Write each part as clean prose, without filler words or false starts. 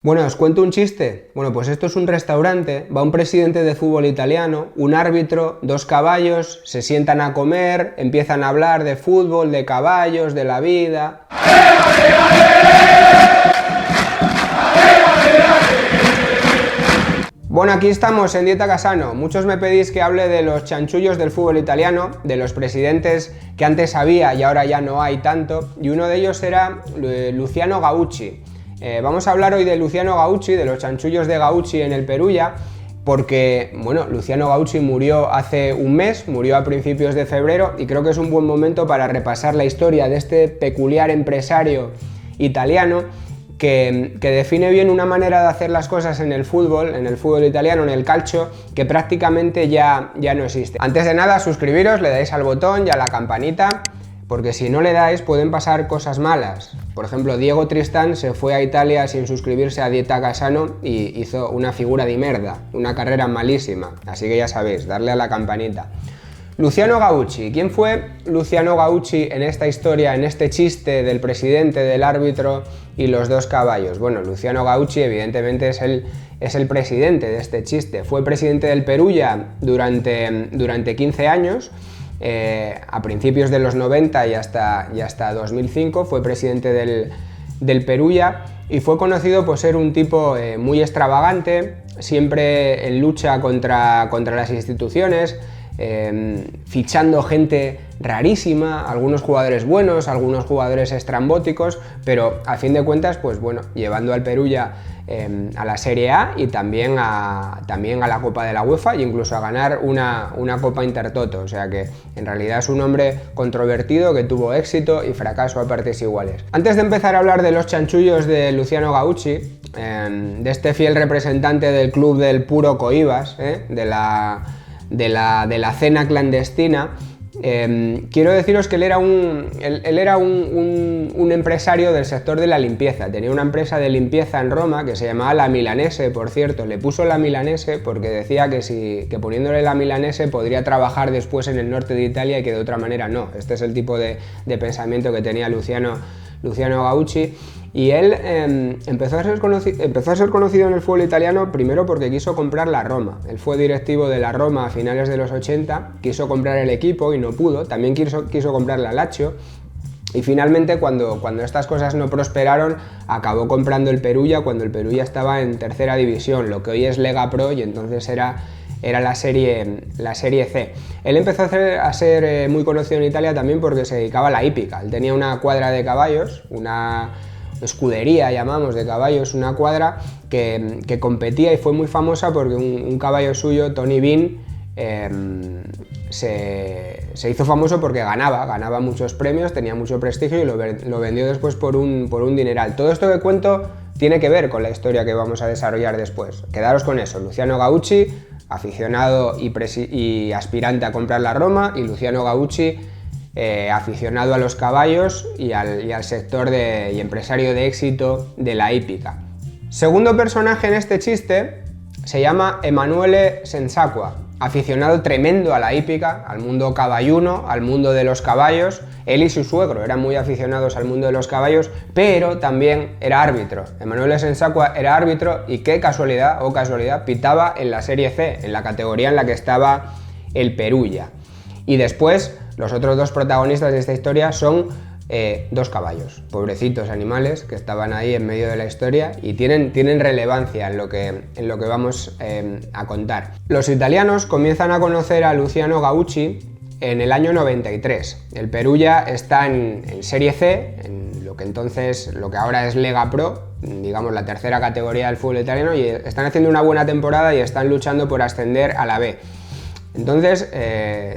Bueno, os cuento un chiste. Bueno, pues esto es un restaurante, va un presidente de fútbol italiano, un árbitro, dos caballos, se sientan a comer, empiezan a hablar de fútbol, de caballos, de la vida. Bueno, aquí estamos en Dieta Casano. Muchos me pedís que hable de los chanchullos del fútbol italiano, de los presidentes que antes había y ahora ya no hay tanto, y uno de ellos era Luciano Gaucci. Vamos a hablar hoy de Luciano Gaucci, de los chanchullos de Gaucci en el Perugia, porque, bueno, Luciano Gaucci murió hace un mes, murió a principios de febrero, y creo que es un buen momento para repasar la historia de este peculiar empresario italiano que define bien una manera de hacer las cosas en el fútbol italiano, en el calcio, que prácticamente ya no existe. Antes de nada, suscribiros, le dais al botón y a la campanita, porque si no le dais pueden pasar cosas malas. Por ejemplo, Diego Tristán se fue a Italia sin suscribirse a Dieta Casano y hizo una figura de merda, una carrera malísima. Así que ya sabéis, darle a la campanita. Luciano Gaucci. ¿Quién fue Luciano Gaucci en esta historia, en este chiste del presidente, del árbitro y los dos caballos? Bueno, Luciano Gaucci evidentemente es el presidente de este chiste. Fue presidente del Perugia durante 15 años. A principios de los 90 y hasta 2005 fue presidente del Perugia y fue conocido por ser un tipo muy extravagante, siempre en lucha contra las instituciones, fichando gente rarísima, algunos jugadores buenos, algunos jugadores estrambóticos, pero a fin de cuentas, pues bueno, llevando al Perugia a la Serie A y también a la Copa de la UEFA e incluso a ganar una Copa Intertoto. O sea que en realidad es un hombre controvertido que tuvo éxito y fracaso a partes iguales. Antes de empezar a hablar de los chanchullos de Luciano Gaucci, de este fiel representante del club del puro Coibas, de la cena clandestina, quiero deciros que él era un empresario del sector de la limpieza. Tenía una empresa de limpieza en Roma que se llamaba La Milanese, por cierto. Le puso La Milanese porque decía que poniéndole La Milanese podría trabajar después en el norte de Italia y que de otra manera no. Este es el tipo de pensamiento que tenía Luciano Gaucci. Y él empezó a ser conocido en el fútbol italiano primero porque quiso comprar la Roma. Él fue directivo de la Roma a finales de los 80, quiso comprar el equipo y no pudo. También quiso comprar la Lazio. Y finalmente, cuando estas cosas no prosperaron, acabó comprando el Perugia cuando el Perugia estaba en tercera división, lo que hoy es Lega Pro, y entonces era la serie C. Él empezó a ser muy conocido en Italia también porque se dedicaba a la hípica. Él tenía una cuadra de caballos, una escudería, llamamos, de caballos, una cuadra que competía y fue muy famosa porque un caballo suyo, Tony Bean, se hizo famoso porque ganaba muchos premios, tenía mucho prestigio y lo vendió después por un dineral. Todo esto que cuento tiene que ver con la historia que vamos a desarrollar después. Quedaros con eso. Luciano Gaucci, aficionado y aspirante a comprar la Roma, y Luciano Gaucci, aficionado a los caballos y al sector y empresario de éxito de la hípica. Segundo personaje en este chiste se llama Emanuele Sensacqua, aficionado tremendo a la hípica, al mundo caballuno, al mundo de los caballos. Él y su suegro eran muy aficionados al mundo de los caballos, pero también era árbitro. Emanuele Sensacqua era árbitro y qué casualidad, pitaba en la Serie C, en la categoría en la que estaba el Perugia. Y después, los otros dos protagonistas de esta historia son dos caballos, pobrecitos animales que estaban ahí en medio de la historia y tienen relevancia en lo que vamos a contar. Los italianos comienzan a conocer a Luciano Gaucci en el año 93. El Perugia está en Serie C, en lo que ahora es Lega Pro, digamos la tercera categoría del fútbol italiano, y están haciendo una buena temporada y están luchando por ascender a la B. Entonces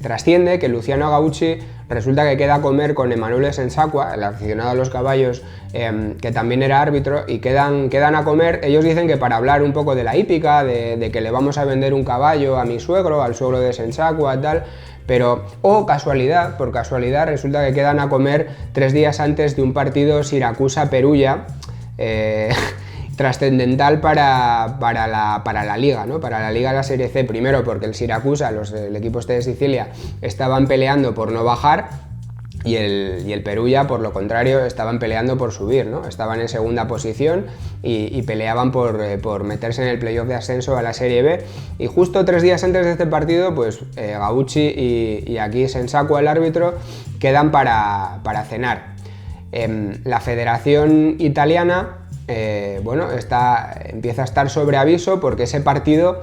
trasciende que Luciano Gaucci resulta que queda a comer con Emanuele Sensacqua, el aficionado a los caballos, que también era árbitro, y quedan a comer. Ellos dicen que para hablar un poco de la hípica, de que le vamos a vender un caballo a mi suegro, al suegro de Sensacqua, tal, pero, por casualidad, resulta que quedan a comer 3 días antes de un partido Siracusa-Perugia, trascendental para la Liga, ¿no? Para la Liga de la Serie C, primero porque el Siracusa, el equipo este de Sicilia, estaban peleando por no bajar, y el Perugia, por lo contrario, estaban peleando por subir, ¿no? Estaban en segunda posición y peleaban por meterse en el playoff de ascenso a la Serie B. Y justo 3 días antes de este partido, pues Gaucci y aquí Sensacqua, el árbitro, quedan para cenar. La Federación Italiana bueno, empieza a estar sobre aviso porque ese partido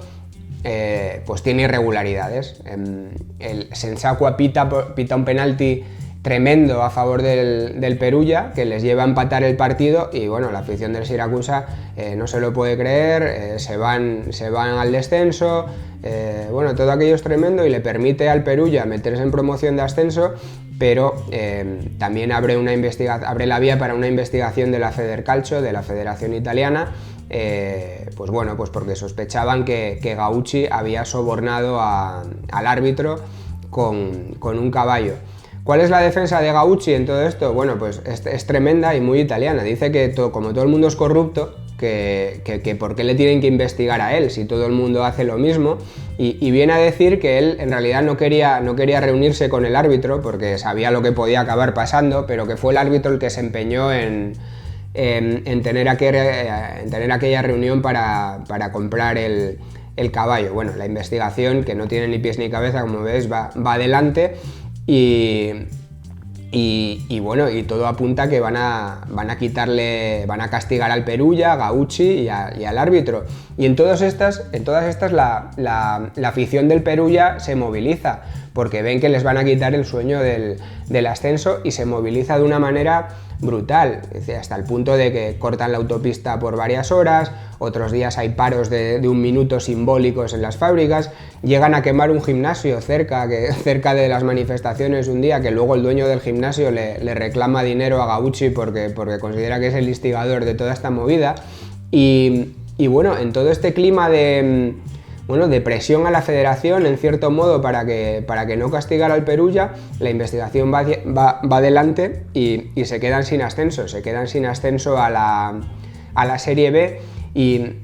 pues tiene irregularidades. El Sensacqua pita un penalti tremendo a favor del Perugia, que les lleva a empatar el partido, y bueno, la afición del Siracusa no se lo puede creer, se van al descenso, bueno, todo aquello es tremendo y le permite al Perugia meterse en promoción de ascenso, pero también abre la vía para una investigación de la Federcalcio, de la Federación Italiana, pues bueno, pues porque sospechaban que Gaucci había sobornado al árbitro con un caballo. ¿Cuál es la defensa de Gaucci en todo esto? Bueno, pues es tremenda y muy italiana. Dice que como todo el mundo es corrupto, que por qué le tienen que investigar a él si todo el mundo hace lo mismo, y viene a decir que él en realidad no quería reunirse con el árbitro porque sabía lo que podía acabar pasando, pero que fue el árbitro el que se empeñó en tener aquella reunión para comprar el caballo. Bueno, la investigación, que no tiene ni pies ni cabeza, como veis, va adelante. Y bueno, y todo apunta que van a castigar al Perugia, a Gaucci y al árbitro. Y en todas estas la afición del Perugia se moviliza, porque ven que les van a quitar el sueño del ascenso, y se moviliza de una manera brutal, hasta el punto de que cortan la autopista por varias horas, otros días hay paros de 1 minuto simbólicos en las fábricas, llegan a quemar un gimnasio cerca de las manifestaciones un día, que luego el dueño del gimnasio le reclama dinero a Gaucci porque considera que es el instigador de toda esta movida. Y bueno, en todo este clima de presión a la Federación, en cierto modo, para que no castigara al Perugia, la investigación va adelante y se quedan sin ascenso. Se quedan sin ascenso a la Serie B, y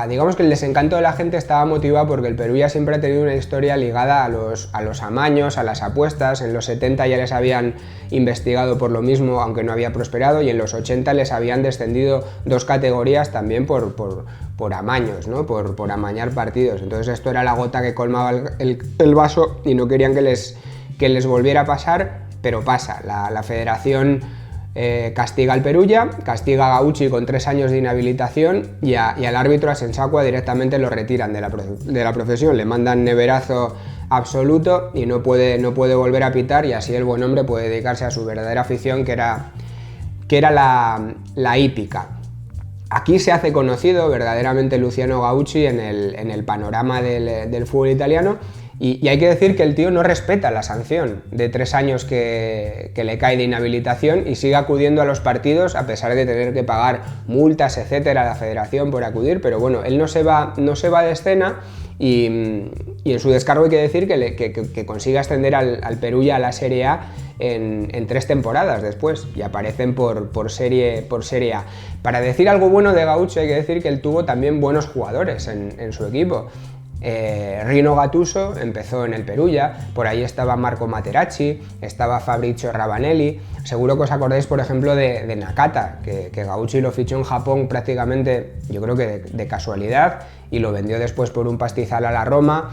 digamos que el desencanto de la gente estaba motivado porque el Perugia siempre ha tenido una historia ligada a los amaños, a las apuestas. En los 70 ya les habían investigado por lo mismo, aunque no había prosperado, y en los 80 les habían descendido 2 categorías también por amaños, ¿no? por amañar partidos. Entonces esto era la gota que colmaba el vaso y no querían que les volviera a pasar, pero pasa. La Federación castiga al Perugia, castiga a Gaucci con 3 años de inhabilitación, y al árbitro, a Sensacqua, directamente lo retiran de la profesión, le mandan neverazo absoluto y no puede volver a pitar, y así el buen hombre puede dedicarse a su verdadera afición, que era la hípica. Aquí se hace conocido verdaderamente Luciano Gaucci en el panorama del fútbol italiano, y hay que decir que el tío no respeta la sanción de 3 años que le cae de inhabilitación y sigue acudiendo a los partidos a pesar de tener que pagar multas, etcétera, a la Federación por acudir. Pero bueno, él no se va de escena, y en su descargo hay que decir que consigue ascender al Perugia a la Serie A en 3 temporadas después, y aparecen por Serie A. Para decir algo bueno de Gaucci hay que decir que él tuvo también buenos jugadores en su equipo. Rino Gattuso empezó en el Perugia, por ahí estaba Marco Materazzi, estaba Fabrizio Ravanelli. Seguro que os acordáis, por ejemplo, de Nakata, que Gaucci lo fichó en Japón prácticamente, yo creo que de casualidad, y lo vendió después por un pastizal a la Roma.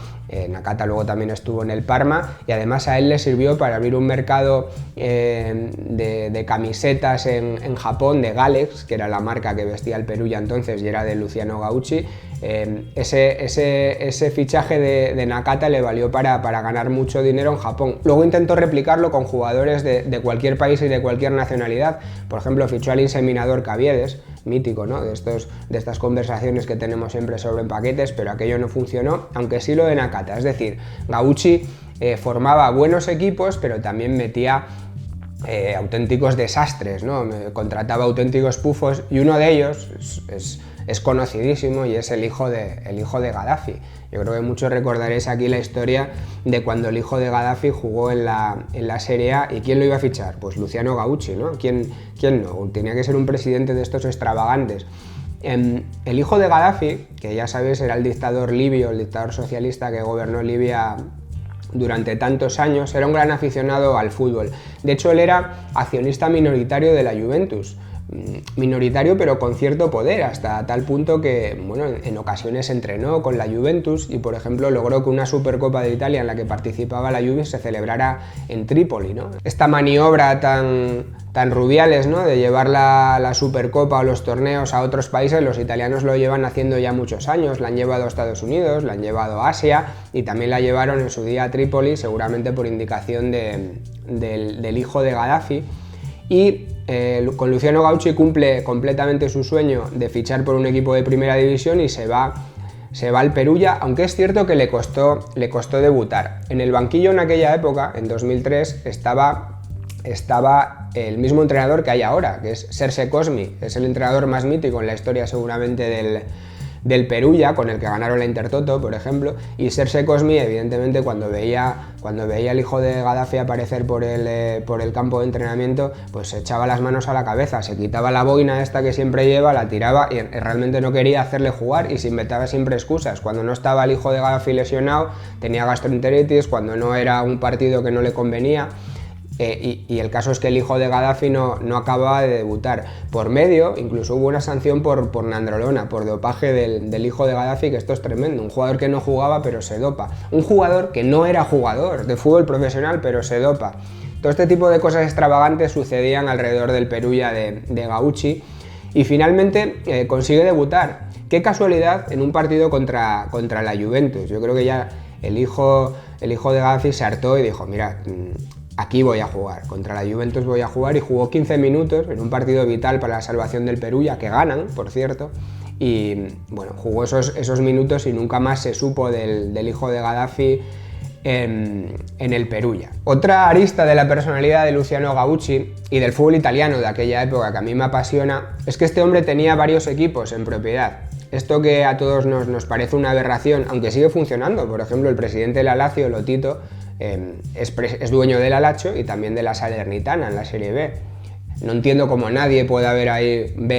Nakata luego también estuvo en el Parma, y además a él le sirvió para abrir un mercado de camisetas en Japón, de Galex, que era la marca que vestía el Perugia entonces y era de Luciano Gaucci. Ese fichaje de Nakata le valió para ganar mucho dinero en Japón. Luego intentó replicarlo con jugadores de cualquier país y de cualquier nacionalidad. Por ejemplo, fichó al inseminador Caviedes, mítico, ¿no? de estas conversaciones que tenemos siempre sobre paquetes, pero aquello no funcionó, aunque sí lo de Nakata. Es decir, Gaucci formaba buenos equipos, pero también metía auténticos desastres, ¿no? Contrataba auténticos pufos, y uno de ellos es conocidísimo, y es el hijo de Gaddafi. Yo creo que muchos recordaréis aquí la historia de cuando el hijo de Gaddafi jugó en la Serie A. ¿Y quién lo iba a fichar? Pues Luciano Gaucci, ¿no? ¿Quién no? Tenía que ser un presidente de estos extravagantes. El hijo de Gaddafi, que ya sabéis era el dictador libio, el dictador socialista que gobernó Libia durante tantos años, era un gran aficionado al fútbol. De hecho, él era accionista minoritario de la Juventus. Minoritario pero con cierto poder, hasta tal punto que, bueno, en ocasiones entrenó con la Juventus y, por ejemplo, logró que una Supercopa de Italia en la que participaba la Juve se celebrara en Trípoli, ¿no? Esta maniobra tan Rubiales, ¿no?, de llevar la Supercopa o los torneos a otros países, los italianos lo llevan haciendo ya muchos años. La han llevado a Estados Unidos, la han llevado a Asia y también la llevaron en su día a Trípoli, seguramente por indicación del hijo de Gaddafi. Y con Luciano Gaucci cumple completamente su sueño de fichar por un equipo de primera división y se va al Perugia, aunque es cierto que le costó debutar. En el banquillo en aquella época, en 2003, estaba el mismo entrenador que hay ahora, que es Serse Cosmi. Es el entrenador más mítico en la historia seguramente del Perugia, con el que ganaron la Intertoto, por ejemplo, y Serse Cosmi, evidentemente, cuando veía al hijo de Gaddafi aparecer por el campo de entrenamiento, pues se echaba las manos a la cabeza, se quitaba la boina esta que siempre lleva, la tiraba y realmente no quería hacerle jugar y se inventaba siempre excusas. Cuando no estaba el hijo de Gaddafi lesionado, tenía gastroenteritis, cuando no era un partido que no le convenía. Y el caso es que el hijo de Gaddafi no acababa de debutar. Por medio, incluso hubo una sanción por nandrolona, por dopaje del hijo de Gaddafi, que esto es tremendo. Un jugador que no jugaba pero se dopa. Un jugador que no era jugador de fútbol profesional pero se dopa. Todo este tipo de cosas extravagantes sucedían alrededor del Perugia de Gaucci y finalmente consigue debutar. Qué casualidad, en un partido contra la Juventus. Yo creo que ya el hijo de Gaddafi se hartó y dijo, mira, aquí voy a jugar, contra la Juventus voy a jugar, y jugó 15 minutos en un partido vital para la salvación del Perugia, que ganan, por cierto, y bueno, jugó esos minutos y nunca más se supo del hijo de Gaddafi en el Perugia. Otra arista de la personalidad de Luciano Gaucci y del fútbol italiano de aquella época que a mí me apasiona es que este hombre tenía varios equipos en propiedad. Esto que a todos nos parece una aberración, aunque sigue funcionando. Por ejemplo, el presidente de la Lazio, Lotito, es dueño del Alacho y también de la Salernitana en la Serie B. No entiendo cómo nadie pueda ver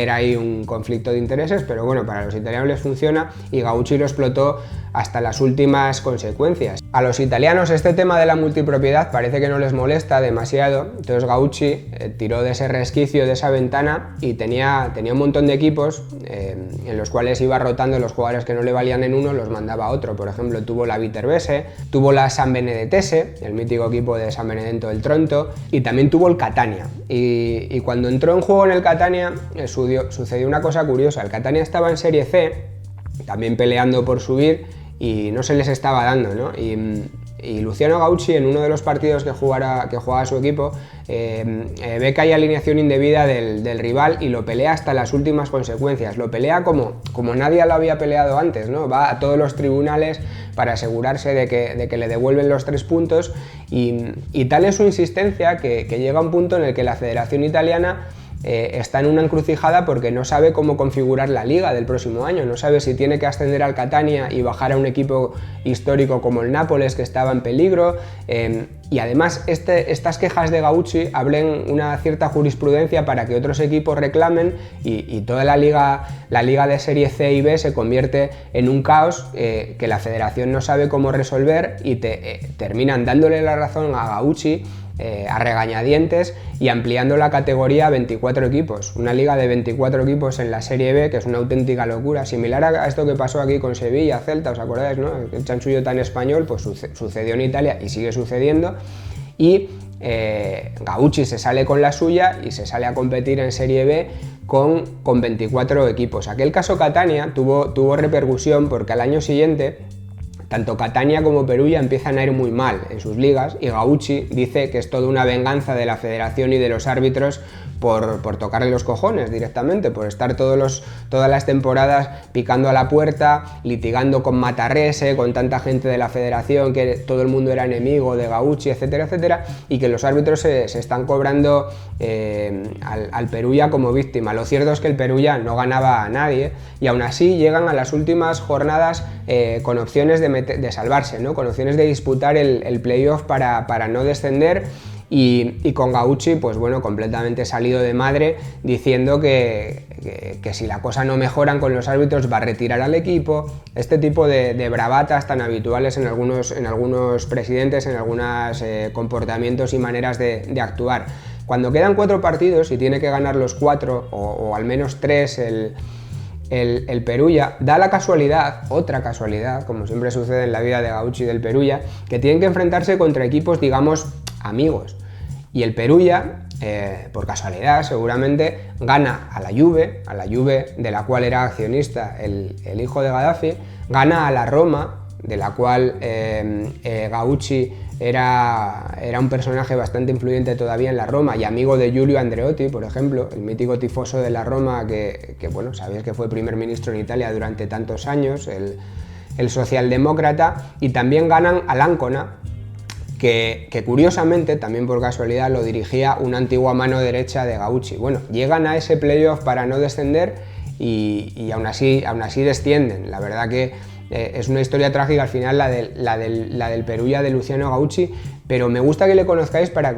ahí un conflicto de intereses, pero bueno, para los italianos les funciona y Gaucci lo explotó hasta las últimas consecuencias. A los italianos este tema de la multipropiedad parece que no les molesta demasiado, entonces Gaucci tiró de ese resquicio, de esa ventana, y tenía un montón de equipos en los cuales iba rotando los jugadores que no le valían en uno, los mandaba a otro. Por ejemplo, tuvo la Viterbese, tuvo la San Benedettese, el mítico equipo de San Benedetto del Tronto, y también tuvo el Catania. Y cuando entró en juego en el Catania sucedió una cosa curiosa. El Catania estaba en Serie C, también peleando por subir, y no se les estaba dando, ¿no? Y Luciano Gaucci, en uno de los partidos que jugaba su equipo, ve que hay alineación indebida del rival y lo pelea hasta las últimas consecuencias. Lo pelea como nadie lo había peleado antes, ¿no? Va a todos los tribunales para asegurarse de que le devuelven los 3 puntos, y tal es su insistencia que llega a un punto en el que la Federación Italiana está en una encrucijada porque no sabe cómo configurar la liga del próximo año, no sabe si tiene que ascender al Catania y bajar a un equipo histórico como el Nápoles, que estaba en peligro, y además estas quejas de Gaucci abren una cierta jurisprudencia para que otros equipos reclamen, y toda la liga de Serie C y B se convierte en un caos que la federación no sabe cómo resolver, y terminan dándole la razón a Gaucci a regañadientes y ampliando la categoría a 24 equipos, una liga de 24 equipos en la Serie B, que es una auténtica locura, similar a esto que pasó aquí con Sevilla, Celta, ¿os acordáis, no? El chanchullo tan español, pues sucedió en Italia y sigue sucediendo, y Gaucci se sale con la suya y se sale a competir en Serie B con 24 equipos. Aquel caso Catania tuvo repercusión porque al año siguiente tanto Catania como Perugia empiezan a ir muy mal en sus ligas, y Gaucci dice que es toda una venganza de la federación y de los árbitros por tocarle los cojones directamente, por estar todas las temporadas picando a la puerta, litigando con Matarrese, con tanta gente de la federación, que todo el mundo era enemigo de Gaucci, etcétera, etcétera, y que los árbitros se están cobrando al Perugia como víctima. Lo cierto es que el Perugia no ganaba a nadie, y aún así llegan a las últimas jornadas con opciones de salvarse, ¿no? Con opciones de disputar el playoff para no descender. y con Gaucci, pues bueno, completamente salido de madre, diciendo que si la cosa no mejoran con los árbitros va a retirar al equipo. Este tipo de bravatas tan habituales en algunos presidentes, en algunos comportamientos y maneras de actuar. Cuando quedan 4 partidos y tiene que ganar los 4 o al menos 3 el Perugia, da la casualidad, otra casualidad, como siempre sucede en la vida de Gaucci y del Perugia, que tienen que enfrentarse contra equipos, digamos, amigos. Y el Perugia, por casualidad seguramente, gana a la Juve de la cual era accionista el hijo de Gaddafi, gana a la Roma, de la cual Gaucci era un personaje bastante influyente todavía en la Roma y amigo de Giulio Andreotti, por ejemplo, el mítico tifoso de la Roma que bueno, sabéis que fue primer ministro en Italia durante tantos años, el socialdemócrata, y también ganan al Ancona, que curiosamente, también por casualidad, lo dirigía una antigua mano derecha de Gaucci. Bueno, llegan a ese playoff para no descender y aún así descienden. La verdad que es una historia trágica al final la del Perugia de Luciano Gaucci, pero me gusta que le conozcáis para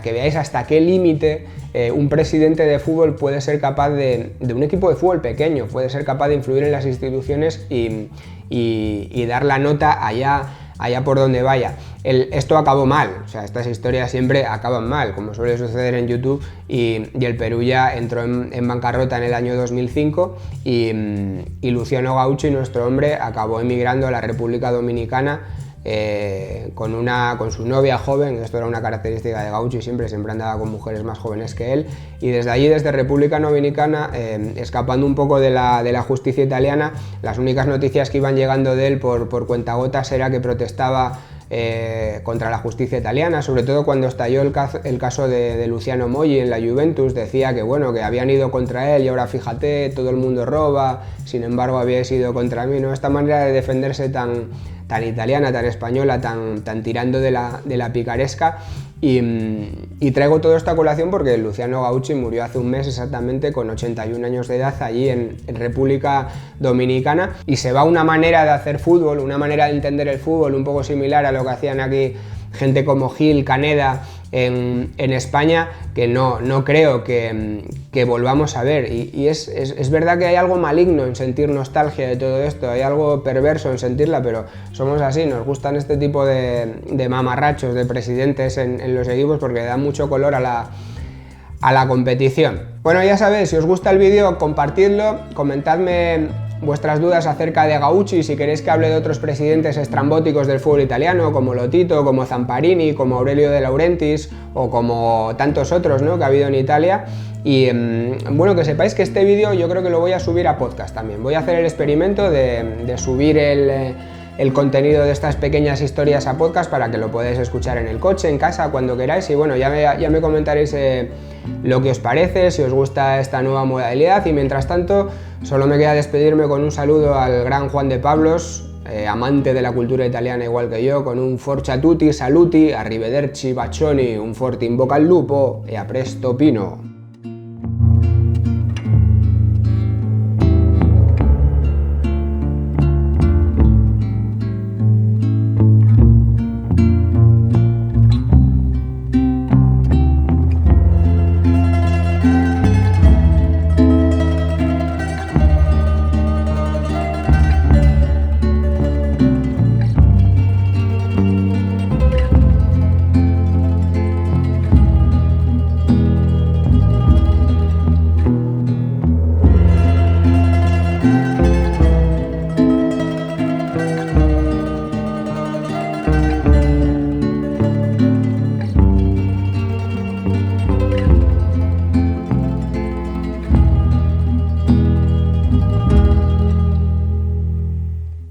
que veáis hasta qué límite un presidente de fútbol puede ser capaz de un equipo de fútbol pequeño, puede ser capaz de influir en las instituciones y dar la nota allá por donde vaya. Esto acabó mal, o sea, estas historias siempre acaban mal, como suele suceder en YouTube, y el Perugia entró en bancarrota en el año 2005 y Luciano Gaucci, nuestro hombre, acabó emigrando a la República Dominicana con su novia joven. Esto era una característica de Gaucci, siempre andaba con mujeres más jóvenes que él, y desde allí, desde República Dominicana, escapando un poco de la justicia italiana, las únicas noticias que iban llegando de él por cuentagotas era que protestaba contra la justicia italiana, sobre todo cuando estalló el caso de Luciano Moggi en la Juventus. Decía que bueno, que habían ido contra él y ahora fíjate, todo el mundo roba, sin embargo habíais ido contra mí, ¿no? Esta manera de defenderse tan italiana, tan española, tan tirando de la picaresca. Y traigo todo esto a colación porque Luciano Gaucci murió hace un mes exactamente, con 81 años de edad, allí en República Dominicana, y se va una manera de hacer fútbol, una manera de entender el fútbol un poco similar a lo que hacían aquí gente como Gil, Caneda en España, que no creo que volvamos a ver. Y es verdad que hay algo maligno en sentir nostalgia de todo esto, hay algo perverso en sentirla, pero somos así, nos gustan este tipo de mamarrachos de presidentes en los equipos porque dan mucho color a la competición. Bueno, ya sabéis, si os gusta el vídeo, compartidlo, comentadme vuestras dudas acerca de Gaucci, si queréis que hable de otros presidentes estrambóticos del fútbol italiano, como Lotito, como Zamparini, como Aurelio De Laurentiis o como tantos otros, ¿no?, que ha habido en Italia. Y bueno, que sepáis que este vídeo yo creo que lo voy a subir a podcast también. Voy a hacer el experimento de subir el contenido de estas pequeñas historias a podcast para que lo podáis escuchar en el coche, en casa, cuando queráis. Y bueno, ya me comentaréis lo que os parece, si os gusta esta nueva modalidad. Y mientras tanto, solo me queda despedirme con un saludo al gran Juan de Pablos, amante de la cultura italiana igual que yo, con un forza a tutti, saluti, arrivederci, bacioni, un forte in bocca al lupo e a presto Pino.